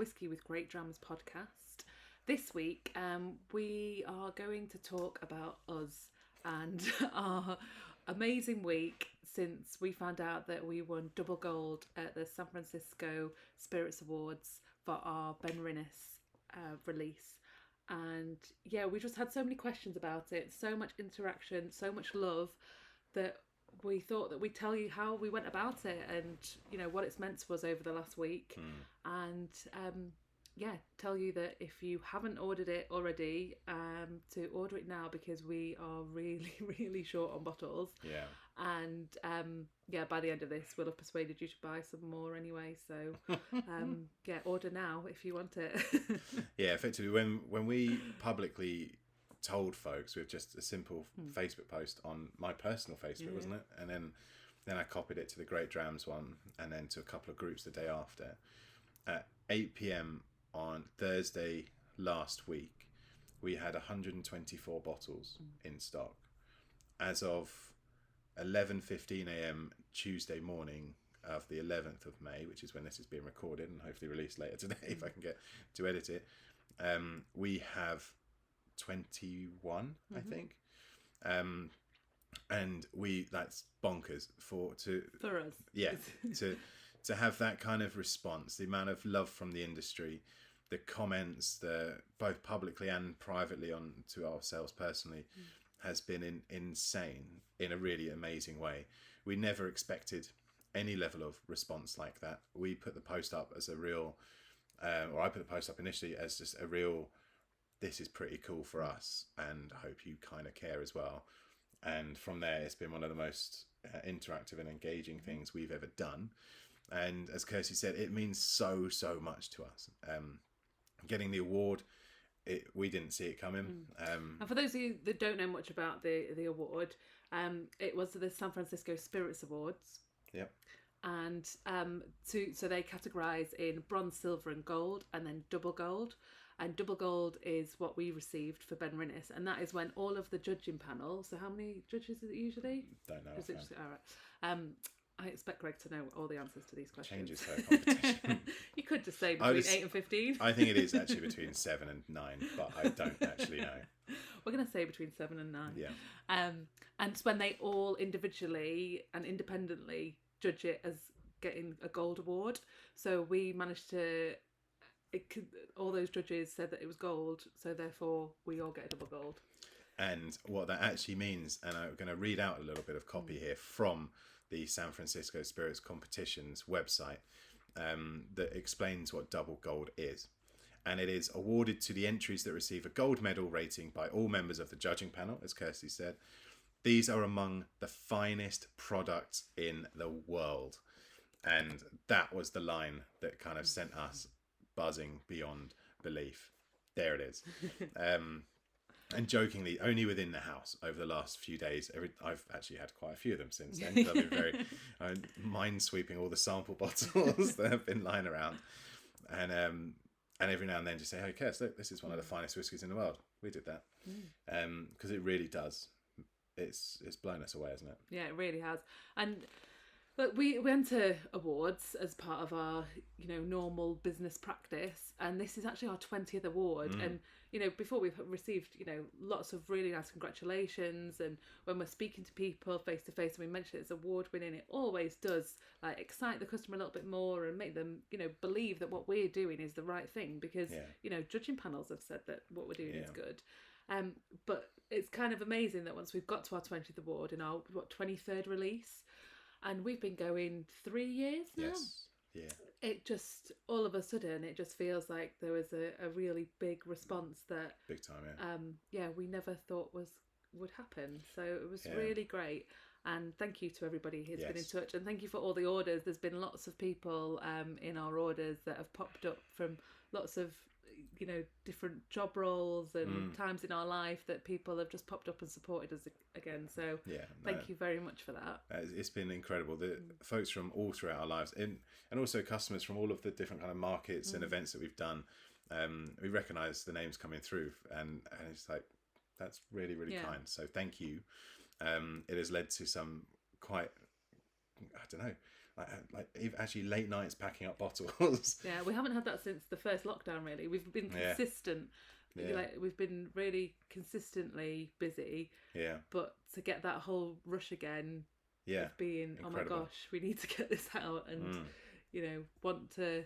Whisky with GreatDrams podcast. This week, we are going to talk about us and our amazing week since we found out that we won double gold at the San Francisco Spirits Awards for our Benrinnes release. And yeah, we just had so many questions about it, so much interaction, so much love that we thought that we'd tell you how we went about it and, you know, what it's meant to us over the last week. And tell you that if you haven't ordered it already, to order it now because we are really, really short on bottles. Yeah. And by the end of this, we'll have persuaded you to buy some more anyway. So order now if you want it. Yeah, effectively, when we publicly told folks with just a simple Facebook post on my personal Facebook, wasn't it? And then I copied it to the GreatDrams one and then to a couple of groups the day after. At 8 p.m. on Thursday last week, we had 124 bottles in stock. As of 11:15 a.m. Tuesday morning of the 11th of May, which is when this is being recorded and hopefully released later today if I can get to edit it, we have 21, I think. And that's bonkers for us. Yeah, to have that kind of response, the amount of love from the industry, the comments, both publicly and privately on to ourselves personally, has been insane in a really amazing way. We never expected any level of response like that. We put the post up as a real, or I put the post up initially as just a real, this is pretty cool for us and I hope you kind of care as well. And from there, it's been one of the most interactive and engaging things we've ever done. And as Kirsty said, it means so much to us. Getting the award, we didn't see it coming. And for those of you that don't know much about the award, it was the San Francisco Spirits Awards. Yep. And so they categorise in bronze, silver and gold, and then double gold. And double gold is what we received for Benrinnes, and that is when all of the judging panel. So how many judges is it usually? Don't know. All right. I expect Greg to know all the answers to these questions. Changes her competition. You could just say between 8 and 15. I think it is actually between 7 and 9, but I don't actually know. We're going to say between 7 and 9. Yeah. And it's when they all individually and independently judge it as getting a gold award. So we managed to... all those judges said that it was gold, so therefore we all get a double gold. And what that actually means, and I'm going to read out a little bit of copy here from the San Francisco Spirits Competition's website that explains what double gold is. And it is awarded to the entries that receive a gold medal rating by all members of the judging panel, as Kirsty said. These are among the finest products in the world. And that was the line that kind of sent us buzzing beyond belief. There it is. And jokingly, only within the house over the last few days, I've actually had quite a few of them since then. I've been very mind-sweeping all the sample bottles that have been lying around. And every now and then just say, hey, Kirst, look, this is one of the finest whiskies in the world. We did that. Because it really does. It's blown us away, hasn't it? Yeah, it really has. And... But we went to awards as part of our, normal business practice, and this is actually our 20th award. And, before we've received, lots of really nice congratulations, and when we're speaking to people face to face and we mention it's award winning, it always does excite the customer a little bit more and make them, believe that what we're doing is the right thing because, judging panels have said that what we're doing is good. But it's kind of amazing that once we've got to our 20th award in our 23rd release, and we've been going 3 years now. Yes, yeah. It just, all of a sudden, it just feels like there was a really big response that... Big time, we never thought would happen. So it was really great. And thank you to everybody who's been in touch. And thank you for all the orders. There's been lots of people in our orders that have popped up from lots of, different job roles and times in our life that people have just popped up and supported us again. So thank you very much for that. It's been incredible. The folks from all throughout our lives and also customers from all of the different kind of markets and events that we've done. We recognise the names coming through and it's like, that's really, really kind. So thank you. It has led to some quite, I don't know, actually late nights packing up bottles. Yeah, we haven't had that since the first lockdown. Really, we've been consistent. Yeah. Like we've been really consistently busy. Yeah. But to get that whole rush again, of being Incredible. oh my gosh, we need to get this out, and want to.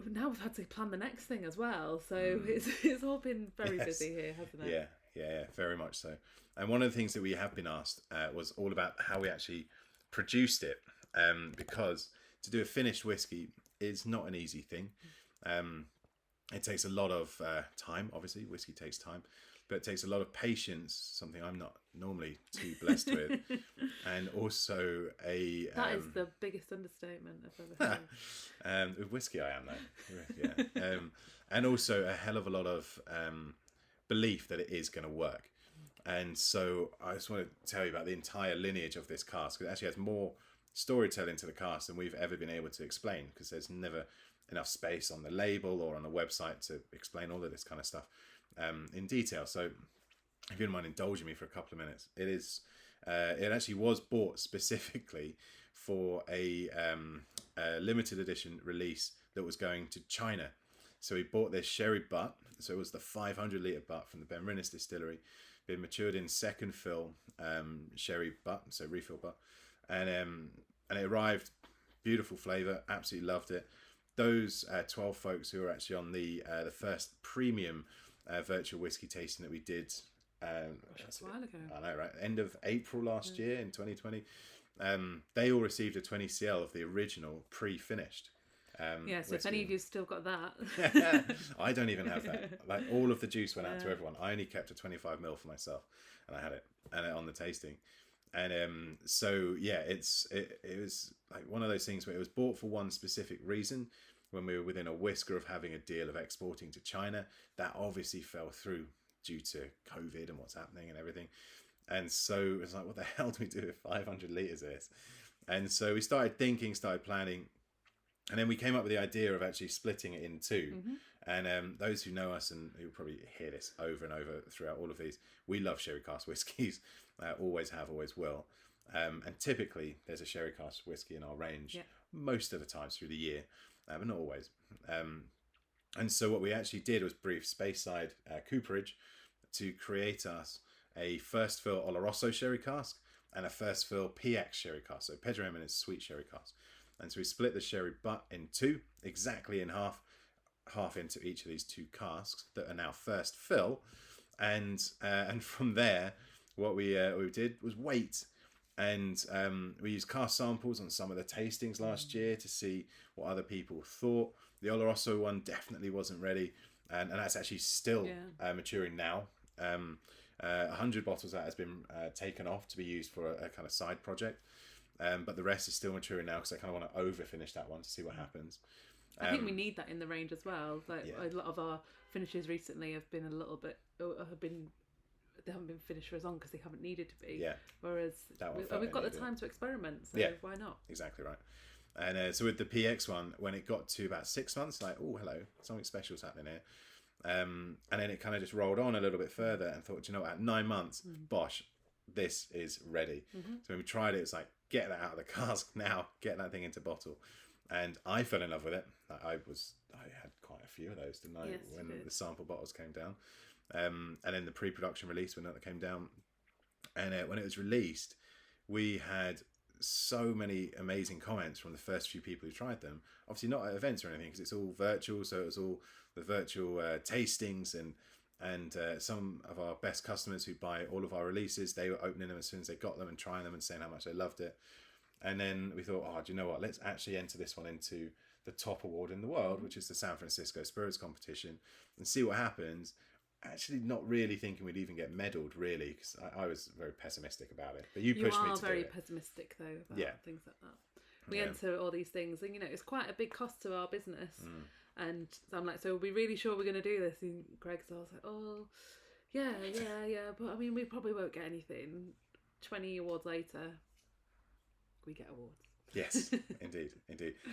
Now we've had to plan the next thing as well, so it's all been very busy here, hasn't it? Yeah, very much so. And one of the things that we have been asked was all about how we actually produced it, because to do a finished whiskey is not an easy thing. It takes a lot of time. Obviously, whiskey takes time, but it takes a lot of patience, something I'm not normally too blessed with, and also that is the biggest understatement I've ever heard. With whiskey I am though. Yeah. And also a hell of a lot of belief that it is going to work. And so I just want to tell you about the entire lineage of this cask. It actually has more storytelling to the cask than we've ever been able to explain, because there's never enough space on the label or on the website to explain all of this kind of stuff in detail. So if you don't mind indulging me for a couple of minutes, it actually was bought specifically for a limited edition release that was going to China. So we bought this sherry butt. So it was the 500 litre butt from the Benrinnes Distillery, been matured in second fill sherry butt, so refill butt, and it arrived, beautiful flavour, absolutely loved it. Those 12 folks who were actually on the first premium virtual whiskey tasting that we did, that's a while ago. I know, right? End of April last year in 2020. They all received a 20 cl of the original pre-finished. So if any of you've still got that, I don't even have that. Like all of the juice went out to everyone. I only kept a 25ml for myself, and I had it on the tasting. And so yeah, it was like one of those things where it was bought for one specific reason. When we were within a whisker of having a deal of exporting to China, that obviously fell through due to COVID and what's happening and everything. And so it's like, what the hell do we do with 500 litres of this? And so we started planning, and then we came up with the idea of actually splitting it in two. And those who know us, and who probably hear this over and over throughout all of these, we love sherry cask whiskies. Always have, always will. And typically there's a sherry cask whiskey in our range most of the times through the year, but not always. And so what we actually did was brief Speyside cooperage to create us a first fill Oloroso sherry cask and a first fill PX sherry cask, so Pedro Ximénez sweet sherry cask. And so we split the sherry butt in two, exactly in half into each of these two casks that are now first fill. And from there, what we did was wait. And we used cask samples on some of the tastings last year to see what other people thought. The Oloroso one definitely wasn't ready. And that's actually still maturing now. 100 bottles that has been taken off to be used for a kind of side project. But the rest is still maturing now because I kind of want to over finish that one to see what happens. I think we need that in the range as well. Like a lot of our finishes recently have been they haven't been finished for as long because they haven't needed to be. Yeah. Whereas we've got the time to experiment, so why not? Exactly right. And so with the PX one, when it got to about 6 months, like, oh, hello, something special's happening here. And then it kind of just rolled on a little bit further and thought, you know, at 9 months, bosh, this is ready. So when we tried it, it's like, get that out of the cask now, get that thing into bottle. And I fell in love with it. I had quite a few of those, didn't I? Yes, when the sample bottles came down. And then the pre-production release when that came down. And when it was released, we had so many amazing comments from the first few people who tried them. Obviously not at events or anything, because it's all virtual, so it was all the virtual tastings, and some of our best customers who buy all of our releases, they were opening them as soon as they got them and trying them and saying how much they loved it. And then we thought, oh, do you know what, let's actually enter this one into the top award in the world, which is the San Francisco Spirits Competition, and see what happens. Actually not really thinking we'd even get medalled, really, because I was very pessimistic about it. But you pushed me to do it. You are very pessimistic, though, about things like that. We enter all these things, and, you know, it's quite a big cost to our business. And so I'm like, so are we really sure we're going to do this? And Greg's always like, oh, yeah. But, I mean, we probably won't get anything. 20 awards later, we get awards. Yes, indeed.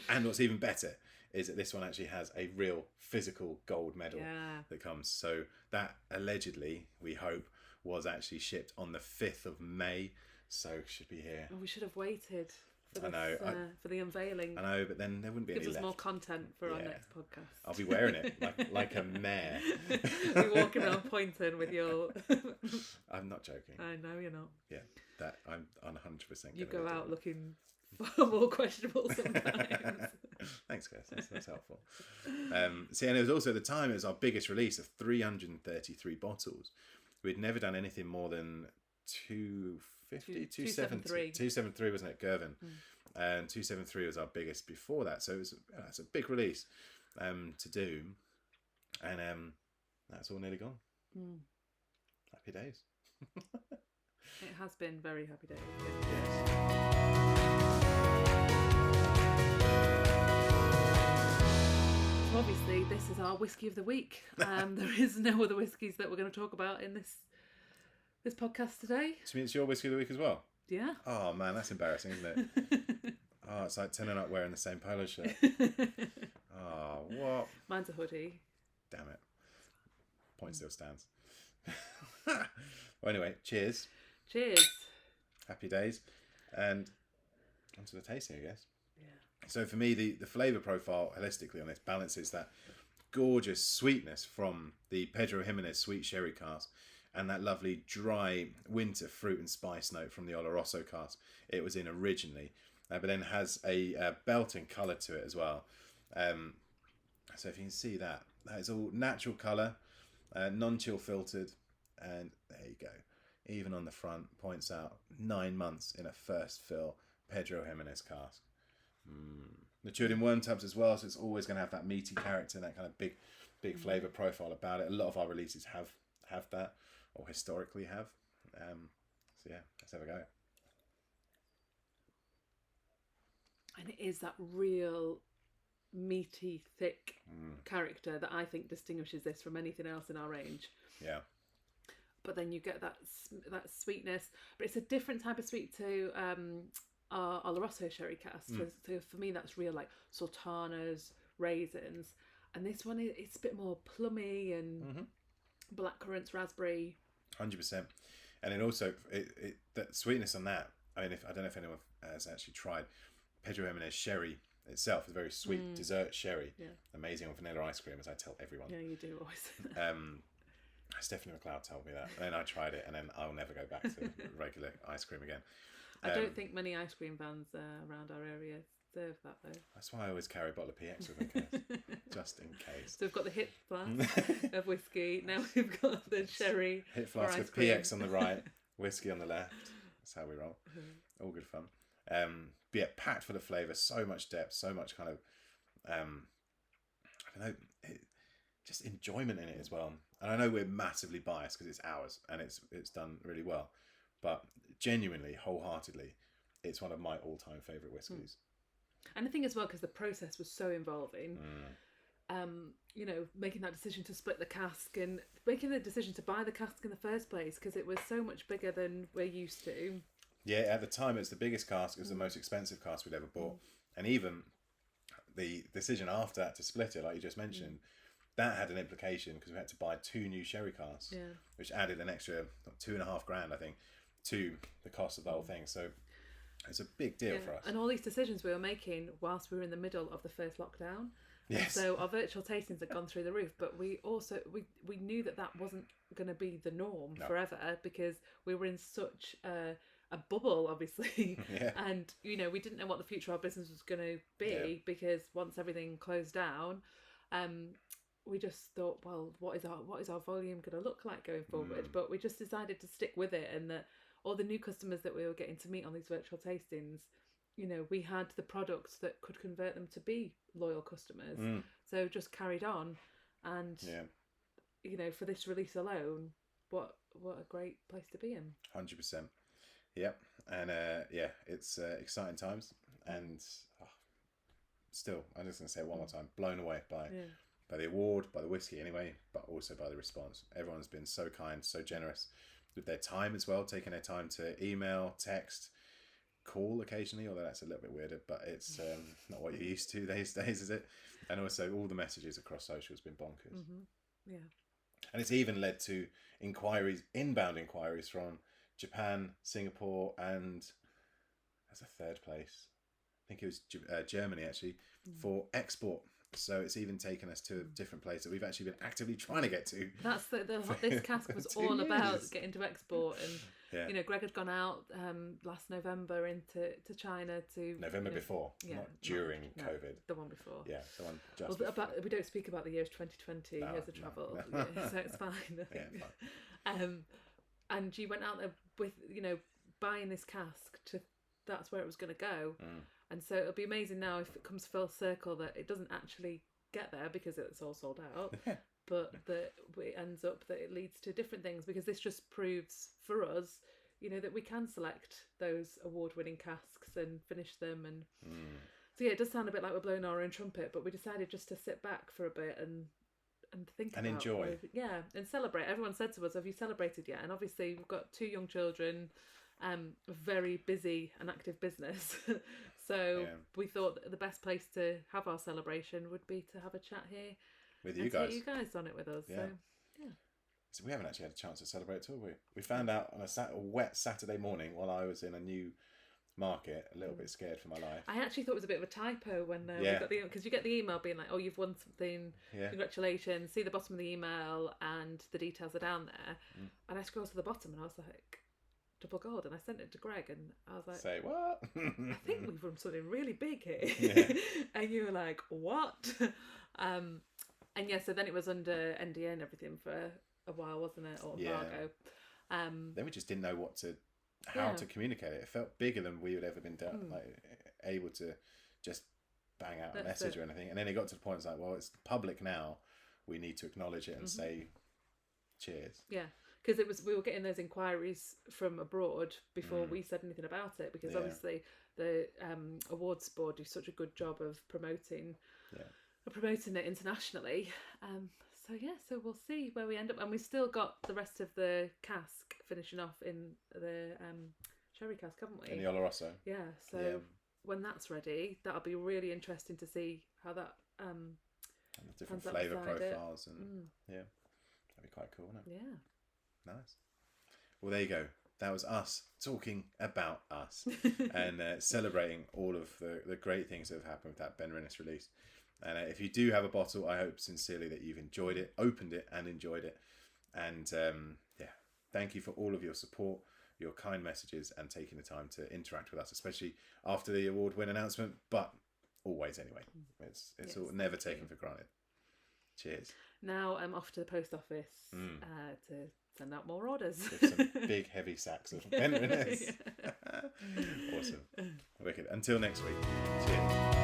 And what's even better is that this one actually has a real physical gold medal that comes. So that allegedly, we hope, was actually shipped on the 5th of May. So should be here. Oh, we should have waited. for this, for the unveiling. I know, but then there wouldn't be any Gives us left. more content for our next podcast. I'll be wearing it like a mare. You're walking around pointing with your... I'm not joking. I know you're not. Yeah, that I'm 100%. You go out looking far more questionable sometimes. Thanks, Chris. That's helpful. See, and it was also at the time, it was our biggest release of 333 bottles. We'd never done anything more than 273, wasn't it, Girvan? And 273 was our biggest before that, so it's a big release to do, and that's all nearly gone. Happy days. It has been very happy days. Yes. So obviously this is our whiskey of the week. There is no other whiskies that we're going to talk about in this podcast today. So it's your whiskey of the week as well? Yeah. Oh man, that's embarrassing, isn't it? Oh, it's like turning up wearing the same polo shirt. Oh, what? Mine's a hoodie. Damn it. Point still stands. Well, anyway, cheers. Cheers. Happy days. And onto the tasting, I guess. Yeah. So for me, the flavour profile holistically on this balances that gorgeous sweetness from the Pedro Ximénez sweet sherry cask and that lovely dry winter fruit and spice note from the Oloroso cask it was in originally, but then has a belting colour to it as well. So if you can see that is all natural colour, non-chill filtered, and there you go. Even on the front, points out 9 months in a first fill Pedro Ximénez cask. Matured in wormtubs as well, so it's always going to have that meaty character and that kind of big flavour profile about it. A lot of our releases have that, or historically have. So yeah, let's have a go. And it is that real meaty, thick character that I think distinguishes this from anything else in our range. Yeah. But then you get that sweetness, but it's a different type of sweet to our Oloroso sherry cask. So for me, that's real like sultanas, raisins, and this one it's a bit more plummy and blackcurrants, raspberry. 100%, and then also that sweetness on that. I mean, I don't know if anyone has actually tried Pedro Ximénez sherry itself. It's a very sweet dessert sherry. Yeah. Amazing on vanilla ice cream, as I tell everyone. Yeah, you do always. Stephanie McLeod told me that, and then I tried it, and then I'll never go back to regular ice cream again. I don't think many ice cream vans around our area serve that though. That's why I always carry a bottle of PX with me, just in case. So we've got the hip flask of whiskey. Now we've got the sherry. Hip flask with PX on the right, whiskey on the left. That's how we roll. All good fun. But yeah, packed full of flavour, so much depth, so much kind of, I don't know, just enjoyment in it as well. And I know we're massively biased because it's ours and it's done really well, but genuinely, wholeheartedly, it's one of my all-time favourite whiskies. And I think as well because the process was so involving. You know, making that decision to split the cask and making the decision to buy the cask in the first place because it was so much bigger than we're used to. Yeah, at the time it's the biggest cask, it was the most expensive cask we'd ever bought. And even the decision after that to split it, like you just mentioned, that had an implication because we had to buy 2 new sherry casks, which added an extra $2,500, I think, to the cost of the whole thing. So it's a big deal for us. And all these decisions we were making whilst we were in the middle of the first lockdown. Yes. So our virtual tastings had gone through the roof, but we also we knew that wasn't going to be the norm forever because we were in such a bubble, obviously, and you know we didn't know what the future of our business was going to be because once everything closed down, we just thought, well, what is our volume going to look like going forward? But we just decided to stick with it, and that all the new customers that we were getting to meet on these virtual tastings, you know, we had the products that could convert them to be loyal customers. So just carried on, and you know, for this release alone, what a great place to be in. 100%. Yep, and it's exciting times, and still, I'm just going to say it one more time, blown away by the award, by the whiskey anyway, but also by the response. Everyone's been so kind, so generous with their time as well, taking their time to email, text, call occasionally, although that's a little bit weirder, but it's not what you're used to these days, is it? And also all the messages across social has been bonkers. Yeah. And it's even led to inbound inquiries from Japan, Singapore, and as a third place, think it was Germany actually, for export. So it's even taken us to a different place that we've actually been actively trying to get to. That's this cask was all about getting to export, and you know, Greg had gone out last November into China to November before, not during COVID. The one before. Yeah, the one just before. We don't speak about the years 2020 as a travel, yeah, so it's fine. Yeah, fine. And you went out there with, you know, buying this cask that's where it was going to go. And so it'll be amazing now if it comes full circle that it doesn't actually get there because it's all sold out, but that it ends up that it leads to different things, because this just proves for us, you know, that we can select those award-winning casks and finish them. And so yeah, it does sound a bit like we're blowing our own trumpet, but we decided just to sit back for a bit and think and about enjoy. And celebrate. Everyone said to us, have you celebrated yet? And obviously we've got 2 young children, a very busy and active business. So we thought that the best place to have our celebration would be to have a chat here with you guys. Get you guys on it with us. Yeah. So we haven't actually had a chance to celebrate at all. We found out on a wet Saturday morning while I was in a new market, a little bit scared for my life. I actually thought it was a bit of a typo when we got the, because you get the email being like, oh, you've won something, congratulations, see the bottom of the email and the details are down there. And I scrolled to the bottom and I was like, double gold, and I sent it to Greg and I was like, say what? I think we've run something really big here. And you were like, what? And so then it was under NDA and everything for a while, wasn't it, or embargo. Then we just didn't know how to communicate it. It felt bigger than we had ever been done, like able to just bang out a message or anything. And then it got to the point, it's like, well, it's public now, we need to acknowledge it and say cheers. Because we were getting those inquiries from abroad before we said anything about it, because obviously the awards board do such a good job of promoting it internationally. So we'll see where we end up, and we've still got the rest of the cask finishing off in the sherry cask, haven't we? In the Oloroso. When that's ready, that'll be really interesting to see how that and the different flavour profiles and that'd be quite cool, wouldn't it? Nice. Well, there you go. That was us talking about us and celebrating all of the great things that have happened with that Benrinnes release. And if you do have a bottle, I hope sincerely that you've enjoyed it, opened it and enjoyed it. And thank you for all of your support, your kind messages, and taking the time to interact with us, especially after the award win announcement, but always anyway. It's all never taken for granted. Cheers. Now I'm off to the post office to send out more orders. With some big heavy sacks of Benrinnes. Awesome. Wicked. Until next week. Cheers.